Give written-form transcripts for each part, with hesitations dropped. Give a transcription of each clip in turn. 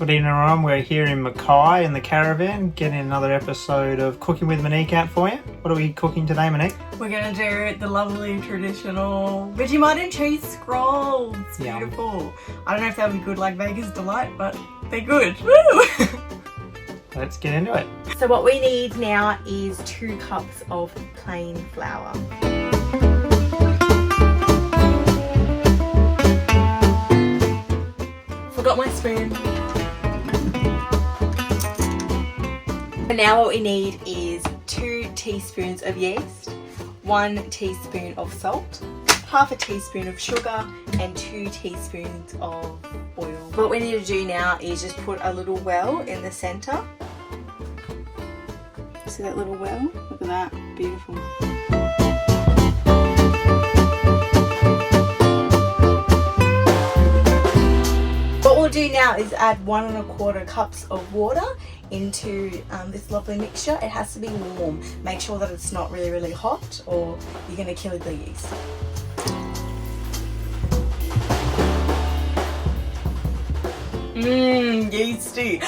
Good evening everyone, we're here in Mackay in the Caravan getting another episode of Cooking with Monique out for you. What are we cooking today, Monique? We're going to do the lovely traditional Vegemite and cheese scrolls. Yum. Beautiful. I don't know if they'll be good like Vegas Delight, but they're good. Woo! Let's get into it. So what we need now is 2 cups of plain flour. Forgot my spoon. And now what we need is 2 teaspoons of yeast, 1 teaspoon of salt, half a teaspoon of sugar and 2 teaspoons of oil. What we need to do now is just put a little well in the center. See that little well? Look at that, beautiful. What we'll do now is add 1 1/4 cups of water into this lovely mixture. It has to be warm. Make sure that it's not really, really hot or you're going to kill the yeast. Yeasty.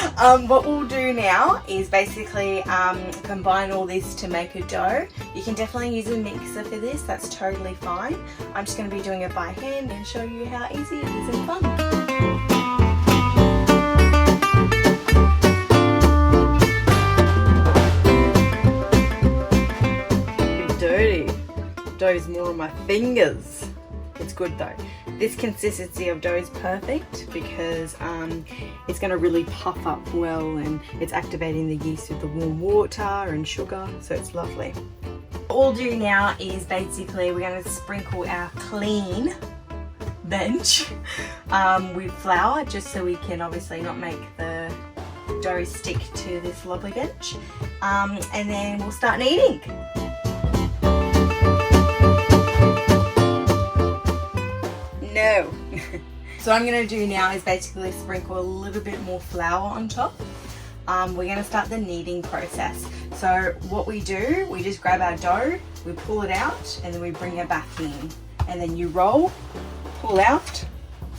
What we'll do now is basically combine all this to make a dough. You can definitely use a mixer for this, that's totally fine. I'm just going to be doing it by hand and show you how easy it is and fun. Dirty. Dough's more on my fingers. It's good though. This consistency of dough is perfect because it's going to really puff up well and it's activating the yeast with the warm water and sugar, so it's lovely. What we'll do now is basically we're going to sprinkle our clean bench with flour just so we can obviously not make the dough stick to this lovely bench, and then we'll start kneading. No. So what I'm going to do now is basically sprinkle a little bit more flour on top. We're going to start the kneading process. So what we do, we just grab our dough, we pull it out and then we bring it back in. And then you roll, pull out,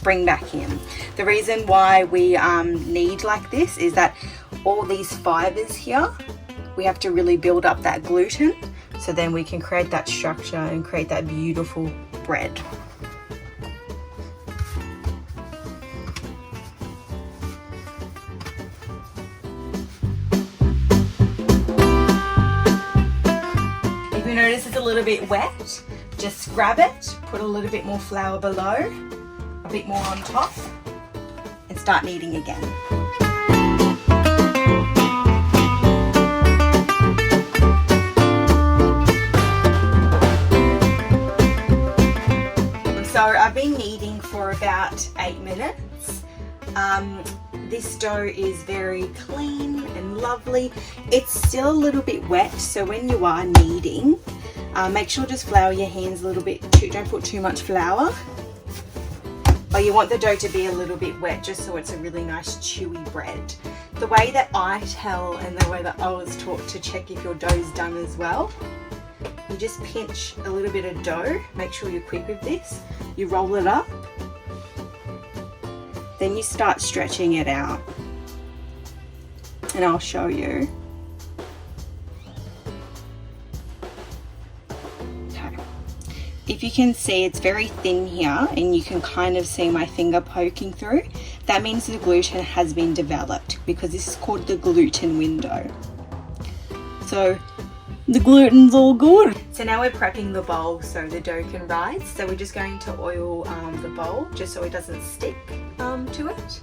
bring back in. The reason why we knead like this is that all these fibers here, we have to really build up that gluten so then we can create that structure and create that beautiful bread. Notice it's a little bit wet, just grab it, put a little bit more flour below, a bit more on top, and start kneading again. So I've been kneading for about 8 minutes. This dough is very clean and lovely. It's still a little bit wet, so when you are kneading, make sure just flour your hands a little bit too. Don't put too much flour. But you want the dough to be a little bit wet just so it's a really nice chewy bread. The way that I tell and the way that I was taught to check if your dough's done as well, you just pinch a little bit of dough. Make sure you're quick with this. You roll it up. Then you start stretching it out, and I'll show you. Okay. If you can see, it's very thin here and you can kind of see my finger poking through. That means the gluten has been developed because this is called the gluten window. So the gluten's all good. So now we're prepping the bowl so the dough can rise. So we're just going to oil the bowl just so it doesn't stick to it.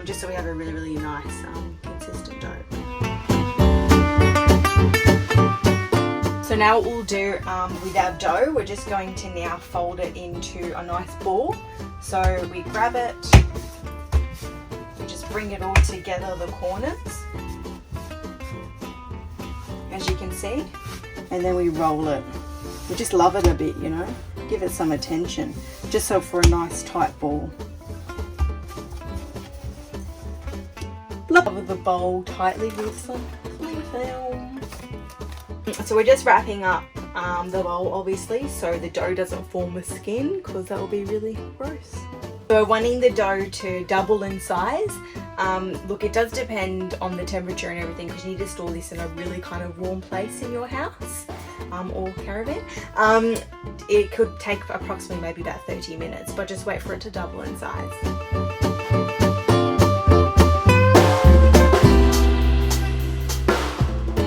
Just so we have a really, really nice consistent dough. So now what we'll do with our dough, we're just going to now fold it into a nice ball. So we grab it, we just bring it all together, the corners, as you can see, and then we roll it. We just love it a bit, you know, give it some attention, just so for a nice tight ball. Cover the bowl tightly with some cling film. So we're just wrapping up the bowl obviously so the dough doesn't form a skin because that will be really gross. So we're wanting the dough to double in size. Look, it does depend on the temperature and everything, because you need to store this in a really kind of warm place in your house or caravan. It could take approximately maybe about 30 minutes, but just wait for it to double in size.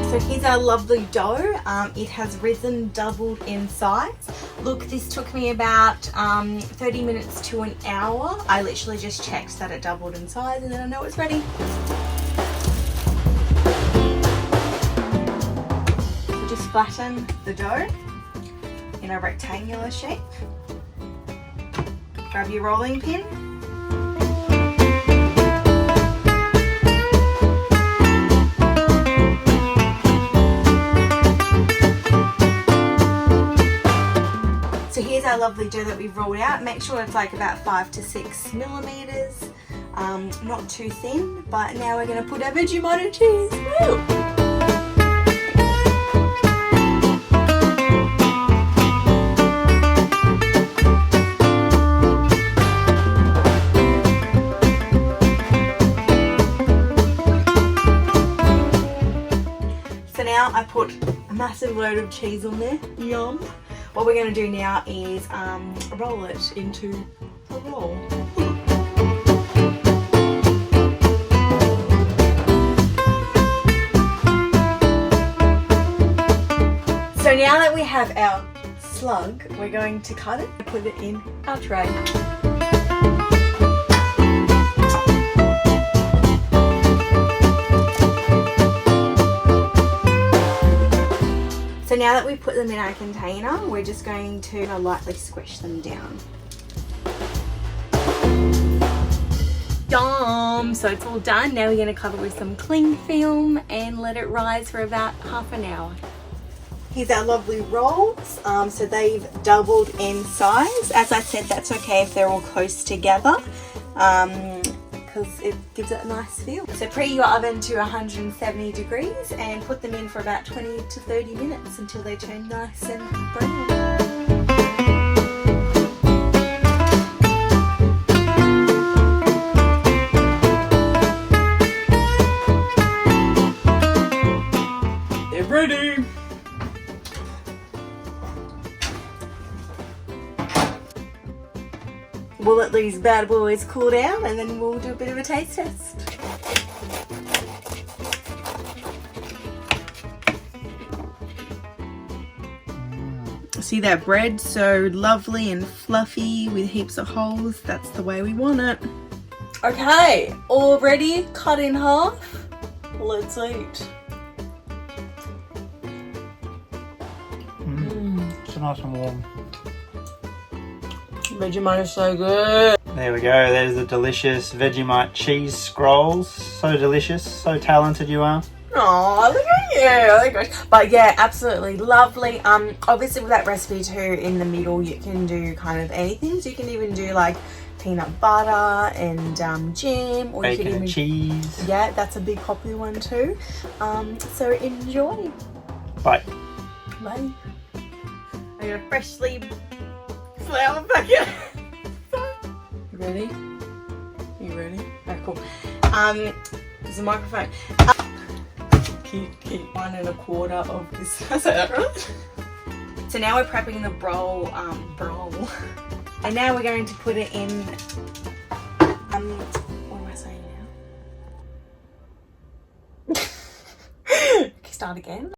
So here's our lovely dough. It has risen, doubled in size. Look, this took me about 30 minutes to an hour. I literally just checked that it doubled in size and then I know it's ready. So just flatten the dough in a rectangular shape. Grab your rolling pin. So here's our lovely dough that we've rolled out. Make sure it's like about 5 to 6 millimeters, not too thin. But now we're going to put our Vegemite and cheese. Woo! So now I put a massive load of cheese on there. Yum! What we're going to do now is roll it into a roll. So now that we have our slug, we're going to cut it and put it in our tray. So now that we've put them in our container, we're just going to lightly squish them down. Yum! So it's all done. Now we're going to cover it with some cling film and let it rise for about half an hour. Here's our lovely rolls. So they've doubled in size. As I said, that's okay if they're all close together, because it gives it a nice feel. So preheat your oven to 170 degrees and put them in for about 20 to 30 minutes until they turn nice and brown. They're ready! We'll let these bad boys cool down and then we'll do a bit of a taste test. See that bread? So lovely and fluffy with heaps of holes. That's the way we want it. Okay, already cut in half. Let's eat. It's nice and warm. Vegemite is so good. There we go. There's the delicious Vegemite cheese scrolls. So delicious. So talented you are. Oh, look at you. Oh my gosh. But yeah, absolutely lovely. Obviously with that recipe too, in the middle you can do kind of anything. So you can even do like peanut butter and jam, or bacon you can even and cheese. Yeah, that's a big popular one too. So enjoy. Bye. Bye. I got a freshly flour bucket. You ready? You ready? Alright, cool. There's a microphone. Keep 1 1/4 of this. I say that right? So now we're prepping the roll, and now we're going to put it in. What am I saying now? Start again.